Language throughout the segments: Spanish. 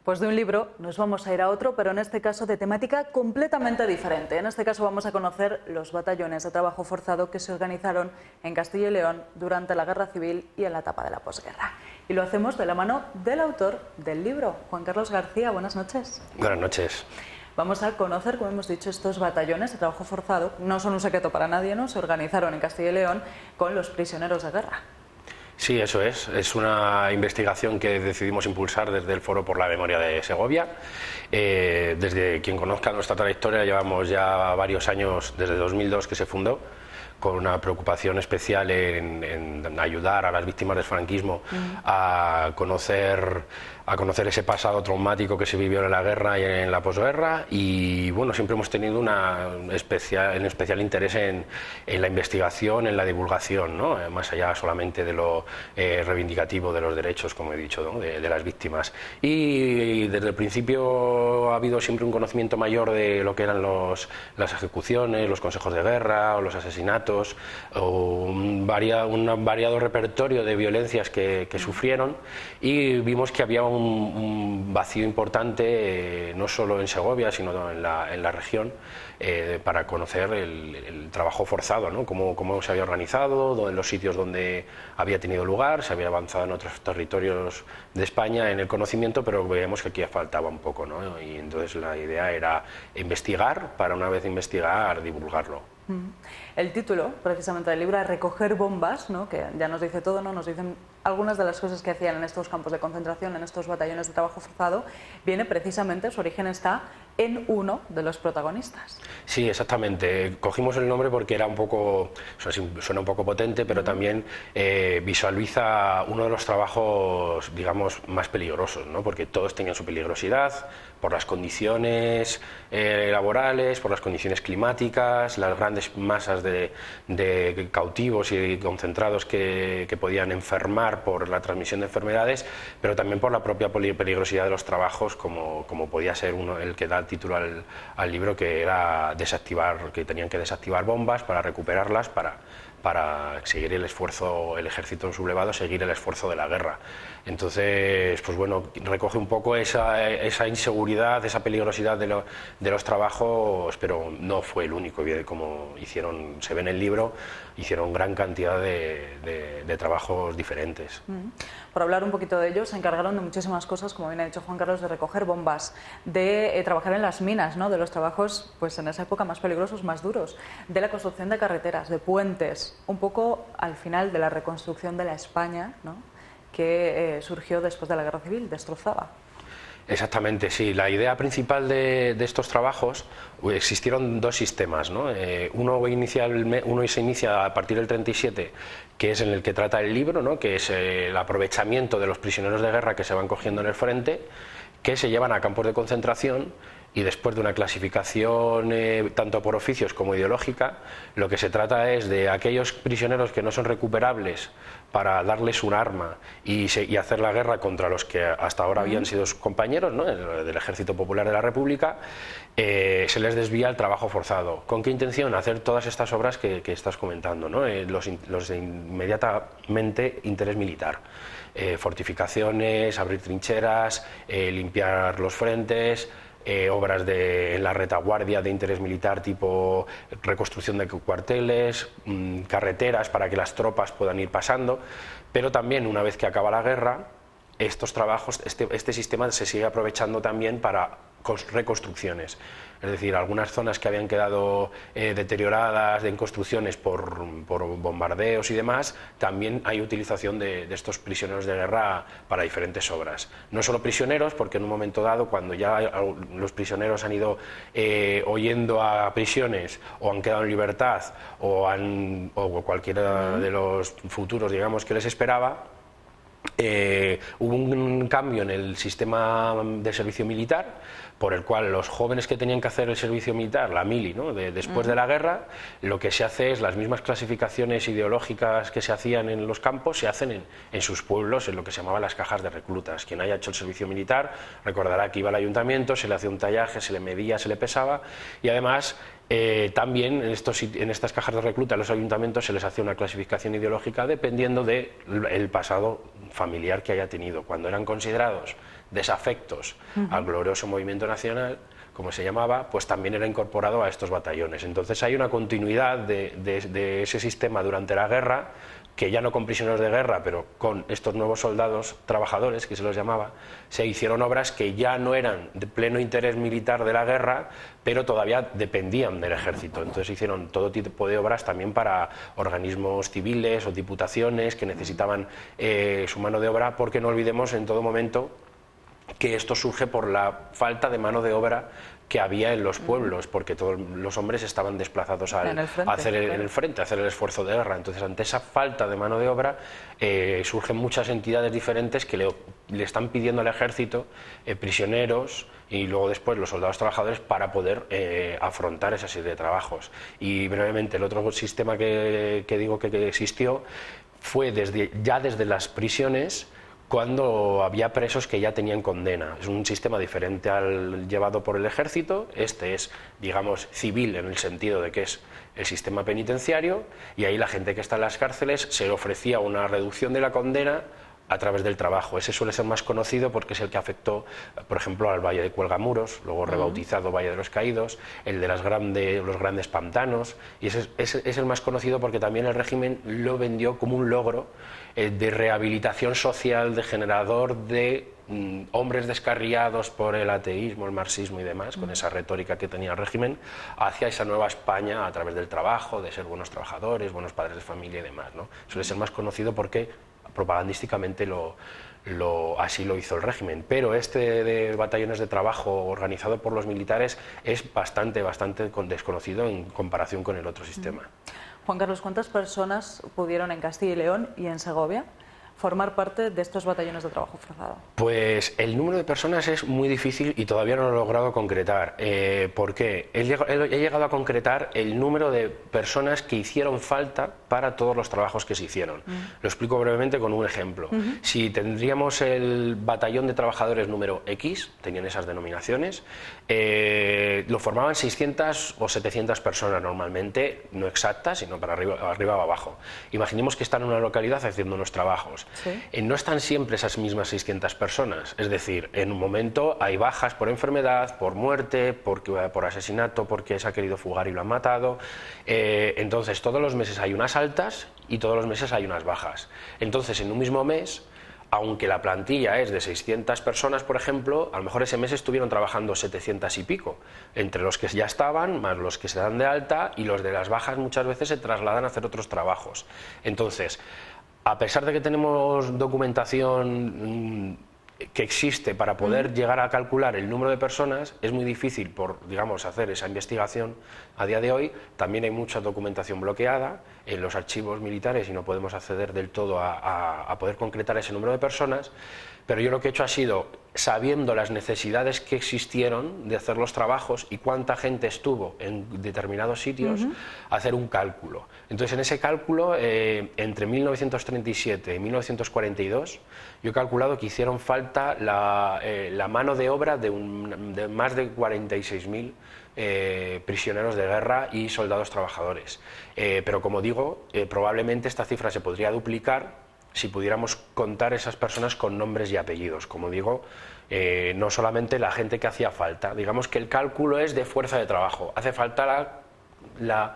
Pues de un libro nos vamos a ir a otro, pero en este caso de temática completamente diferente. En este caso vamos a conocer los batallones de trabajo forzado que se organizaron en Castilla y León durante la Guerra Civil y en la etapa de la posguerra. Y lo hacemos de la mano del autor del libro, Juan Carlos García. Buenas noches. Buenas noches. Vamos a conocer, como hemos dicho, estos batallones de trabajo forzado. No son un secreto para nadie, ¿no? Se organizaron en Castilla y León con los prisioneros de guerra. Sí, eso es. Es una investigación que decidimos impulsar desde el Foro por la Memoria de Segovia. Desde quien conozca nuestra trayectoria, llevamos ya varios años, desde 2002 que se fundó, con una preocupación especial en ayudar a las víctimas del franquismo a conocer ese pasado traumático que se vivió en la guerra y en la posguerra, y bueno, siempre hemos tenido un especial interés en la investigación, en la divulgación, ¿no? Más allá solamente de lo reivindicativo de los derechos, como he dicho, ¿no? de las víctimas. Y desde el principio ha habido siempre un conocimiento mayor de lo que eran las ejecuciones, los consejos de guerra o los asesinatos, o un variado repertorio de violencias que sufrieron, y vimos que había un vacío importante, no solo en Segovia, sino en la región, para conocer el trabajo forzado, ¿no? Cómo se había organizado, en los sitios donde había tenido lugar. Se había avanzado en otros territorios de España en el conocimiento, pero veíamos que aquí faltaba un poco, ¿no? Y entonces la idea era investigar, para una vez investigar, divulgarlo. El título, precisamente, del libro es Recoger bombas, ¿no? Que ya nos dice todo, ¿no? Nos dicen algunas de las cosas que hacían en estos campos de concentración, en estos batallones de trabajo forzado. Viene precisamente, su origen está en uno de los protagonistas. Sí, exactamente. Cogimos el nombre porque era un poco, suena un poco potente, pero también visualiza uno de los trabajos, digamos, más peligrosos, ¿no? Porque todos tenían su peligrosidad por las condiciones laborales, por las condiciones climáticas, las grandes masas de cautivos y concentrados que podían enfermar por la transmisión de enfermedades, pero también por la propia peligrosidad de los trabajos, como podía ser el que da el título al libro, que era que tenían que desactivar bombas para recuperarlas, para seguir el esfuerzo, el ejército sublevado, seguir el esfuerzo de la guerra. Entonces, pues bueno, recoge un poco esa inseguridad, esa peligrosidad de los trabajos, pero no fue el único. Como se ve en el libro, hicieron gran cantidad de trabajos diferentes. Por hablar un poquito de ellos, se encargaron de muchísimas cosas, como bien ha dicho Juan Carlos, de recoger bombas, de trabajar en las minas, ¿no? De los trabajos, pues en esa época, más peligrosos, más duros, de la construcción de carreteras, de puentes, un poco al final de la reconstrucción de la España, ¿no? Que surgió después de la Guerra Civil, destrozada. Exactamente, sí. La idea principal de estos trabajos, existieron dos sistemas, ¿no? Uno se inicia a partir del 37, que es en el que trata el libro, ¿no? Que es el aprovechamiento de los prisioneros de guerra que se van cogiendo en el frente, que se llevan a campos de concentración, y después de una clasificación tanto por oficios como ideológica, lo que se trata es de aquellos prisioneros que no son recuperables, para darles un arma y hacer la guerra contra los que hasta ahora habían sido sus compañeros, ¿no? Del Ejército Popular de la República. Se les desvía el trabajo forzado. ¿Con qué intención? Hacer todas estas obras que estás comentando, ¿no? Los de inmediatamente interés militar. Fortificaciones, abrir trincheras, limpiar los frentes, obras en la retaguardia de interés militar, tipo reconstrucción de cuarteles, carreteras para que las tropas puedan ir pasando, pero también, una vez que acaba la guerra, estos trabajos, este sistema se sigue aprovechando también para reconstrucciones. Es decir, algunas zonas que habían quedado deterioradas en construcciones por bombardeos y demás, también hay utilización de estos prisioneros de guerra para diferentes obras. No solo prisioneros, porque en un momento dado, cuando ya los prisioneros han ido huyendo a prisiones, o han quedado en libertad, o cualquiera de los futuros, digamos, que les esperaba, hubo un cambio en el sistema de servicio militar, por el cual los jóvenes que tenían que hacer el servicio militar, la mili, ¿no? Después de la guerra, lo que se hace es las mismas clasificaciones ideológicas que se hacían en los campos, se hacen en sus pueblos, en lo que se llamaban las cajas de reclutas. Quien haya hecho el servicio militar recordará que iba al ayuntamiento, se le hacía un tallaje, se le medía, se le pesaba, y además también en estas cajas de recluta, a los ayuntamientos se les hacía una clasificación ideológica dependiendo del pasado familiar que haya tenido. Cuando eran considerados desafectos al glorioso movimiento nacional, como se llamaba, pues también era incorporado a estos batallones. Entonces hay una continuidad de ese sistema durante la guerra, que ya no con prisioneros de guerra, pero con estos nuevos soldados trabajadores, que se los llamaba, se hicieron obras que ya no eran de pleno interés militar de la guerra, pero todavía dependían del ejército. Entonces hicieron todo tipo de obras también para organismos civiles o diputaciones que necesitaban su mano de obra, porque no olvidemos en todo momento que esto surge por la falta de mano de obra que había en los pueblos, porque todos los hombres estaban desplazados en el frente, a hacer el esfuerzo de guerra. Entonces, ante esa falta de mano de obra, surgen muchas entidades diferentes que le están pidiendo al ejército prisioneros y luego después los soldados trabajadores para poder afrontar esa serie de trabajos. Y brevemente, el otro sistema que digo que existió fue desde las prisiones, cuando había presos que ya tenían condena. Es un sistema diferente al llevado por el ejército. Este es, digamos, civil en el sentido de que es el sistema penitenciario, y ahí la gente que está en las cárceles se le ofrecía una reducción de la condena a través del trabajo. Ese suele ser más conocido porque es el que afectó, por ejemplo, al Valle de Cuelgamuros, luego rebautizado Valle de los Caídos, el de los grandes pantanos, y ese es el más conocido porque también el régimen lo vendió como un logro de rehabilitación social, de generador de hombres descarriados por el ateísmo, el marxismo y demás, con esa retórica que tenía el régimen, hacia esa nueva España a través del trabajo, de ser buenos trabajadores, buenos padres de familia y demás, ¿no? Suele ser más conocido porque propagandísticamente así lo hizo el régimen, pero este de batallones de trabajo organizado por los militares es bastante desconocido en comparación con el otro sistema. Juan Carlos, ¿cuántas personas pudieron en Castilla y León y en Segovia formar parte de estos batallones de trabajo forzado? Pues el número de personas es muy difícil y todavía no lo he logrado concretar. ¿Por qué? He llegado a concretar el número de personas que hicieron falta para todos los trabajos que se hicieron. Lo explico brevemente con un ejemplo. Si tendríamos el batallón de trabajadores número X, tenían esas denominaciones, lo formaban 600 o 700 personas normalmente, no exactas, sino para arriba o abajo. Imaginemos que están en una localidad haciendo unos trabajos. Sí. No están siempre esas mismas 600 personas, es decir, en un momento hay bajas por enfermedad, por muerte, por asesinato, porque se ha querido fugar y lo han matado. Entonces todos los meses hay unas altas y todos los meses hay unas bajas. Entonces en un mismo mes, aunque la plantilla es de 600 personas, por ejemplo, a lo mejor ese mes estuvieron trabajando 700 y pico, entre los que ya estaban, más los que se dan de alta, y los de las bajas muchas veces se trasladan a hacer otros trabajos. Entonces, a pesar de que tenemos documentación que existe para poder llegar a calcular el número de personas, es muy difícil digamos, hacer esa investigación a día de hoy. También hay mucha documentación bloqueada en los archivos militares y no podemos acceder del todo a poder concretar ese número de personas, pero yo lo que he hecho ha sido, sabiendo las necesidades que existieron de hacer los trabajos y cuánta gente estuvo en determinados sitios, hacer un cálculo. Entonces, en ese cálculo, entre 1937 y 1942, yo he calculado que hicieron falta la mano de obra de más de 46.000 prisioneros de guerra y soldados trabajadores. Pero como digo, probablemente esta cifra se podría duplicar si pudiéramos contar esas personas con nombres y apellidos. Como digo, no solamente la gente que hacía falta. Digamos que el cálculo es de fuerza de trabajo. Hace falta la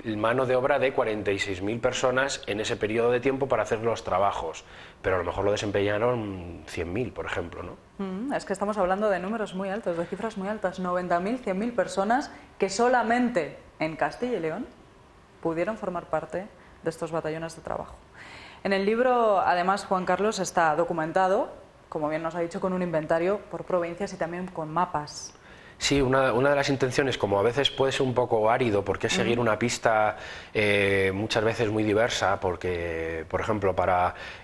mano de obra de 46.000 personas en ese periodo de tiempo para hacer los trabajos, pero a lo mejor lo desempeñaron 100.000, por ejemplo, ¿no? Es que estamos hablando de números muy altos, de cifras muy altas, 90.000, 100.000 personas que solamente en Castilla y León pudieron formar parte de estos batallones de trabajo. En el libro, además, Juan Carlos, está documentado, como bien nos ha dicho, con un inventario por provincias y también con mapas. Sí, una de las intenciones, como a veces puede ser un poco árido, porque es seguir una pista muchas veces muy diversa, porque, por ejemplo,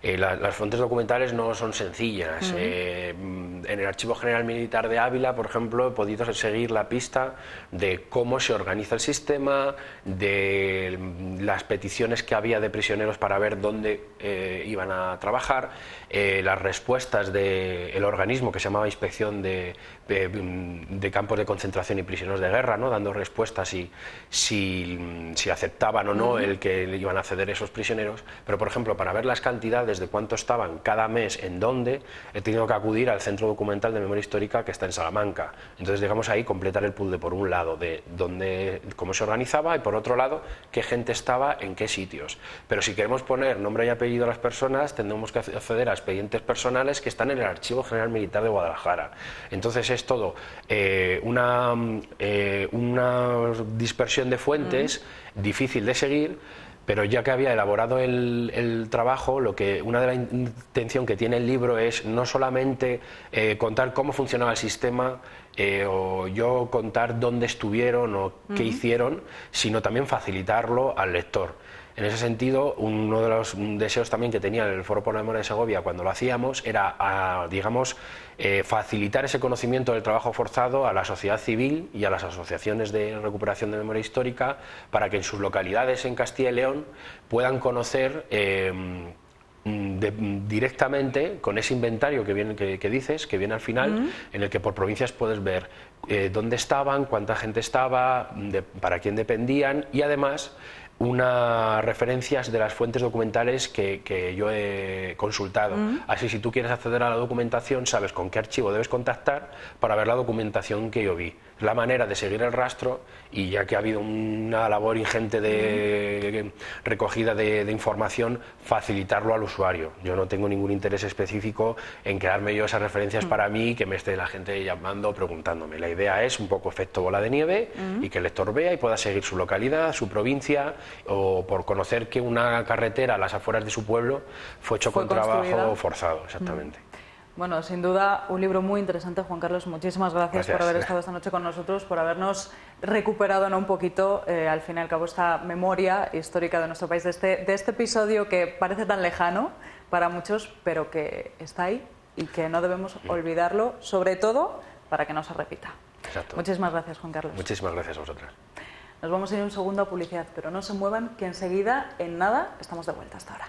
las fuentes documentales no son sencillas. En el Archivo General Militar de Ávila, por ejemplo, he podido seguir la pista de cómo se organiza el sistema, de las peticiones que había de prisioneros para ver dónde iban a trabajar, las respuestas del organismo que se llamaba Inspección de Campos campos de concentración y prisioneros de guerra, ¿no? Dando respuestas si aceptaban o no el que le iban a ceder esos prisioneros, pero por ejemplo para ver las cantidades de cuánto estaban cada mes en dónde, he tenido que acudir al Centro Documental de Memoria Histórica que está en Salamanca. Entonces digamos ahí completar el puzzle, por un lado de dónde, cómo se organizaba, y por otro lado qué gente estaba en qué sitios. Pero si queremos poner nombre y apellido a las personas, tendremos que acceder a expedientes personales que están en el Archivo General Militar de Guadalajara. Entonces es todo una dispersión de fuentes difícil de seguir, pero ya que había elaborado el trabajo, una de la intención que tiene el libro es no solamente contar cómo funcionaba el sistema, o yo contar dónde estuvieron o qué hicieron, sino también facilitarlo al lector. En ese sentido, uno de los deseos también que tenía el Foro por la Memoria de Segovia cuando lo hacíamos era, digamos, facilitar ese conocimiento del trabajo forzado a la sociedad civil y a las asociaciones de recuperación de memoria histórica, para que en sus localidades en Castilla y León puedan conocer directamente, con ese inventario que dices, que viene al final, en el que por provincias puedes ver dónde estaban, cuánta gente estaba, para quién dependían, y además unas referencias de las fuentes documentales que yo he consultado. Así, si tú quieres acceder a la documentación, sabes con qué archivo debes contactar para ver la documentación que yo vi. Es la manera de seguir el rastro, y ya que ha habido una labor ingente de recogida de información, facilitarlo al usuario. Yo no tengo ningún interés específico en quedarme yo esas referencias para mí y que me esté la gente llamando o preguntándome. La idea es un poco efecto bola de nieve, y que el lector vea y pueda seguir su localidad, su provincia, o por conocer que una carretera a las afueras de su pueblo fue hecho con trabajo forzado, exactamente. Bueno, sin duda un libro muy interesante, Juan Carlos. Muchísimas gracias por haber estado esta noche con nosotros, por habernos recuperado un poquito, al fin y al cabo, esta memoria histórica de nuestro país, de este episodio que parece tan lejano para muchos, pero que está ahí y que no debemos olvidarlo, sobre todo para que no se repita. Exacto. Muchísimas gracias, Juan Carlos. Muchísimas gracias a vosotras. Nos vamos a ir un segundo a publicidad, pero no se muevan, que enseguida, en nada, estamos de vuelta. Hasta ahora.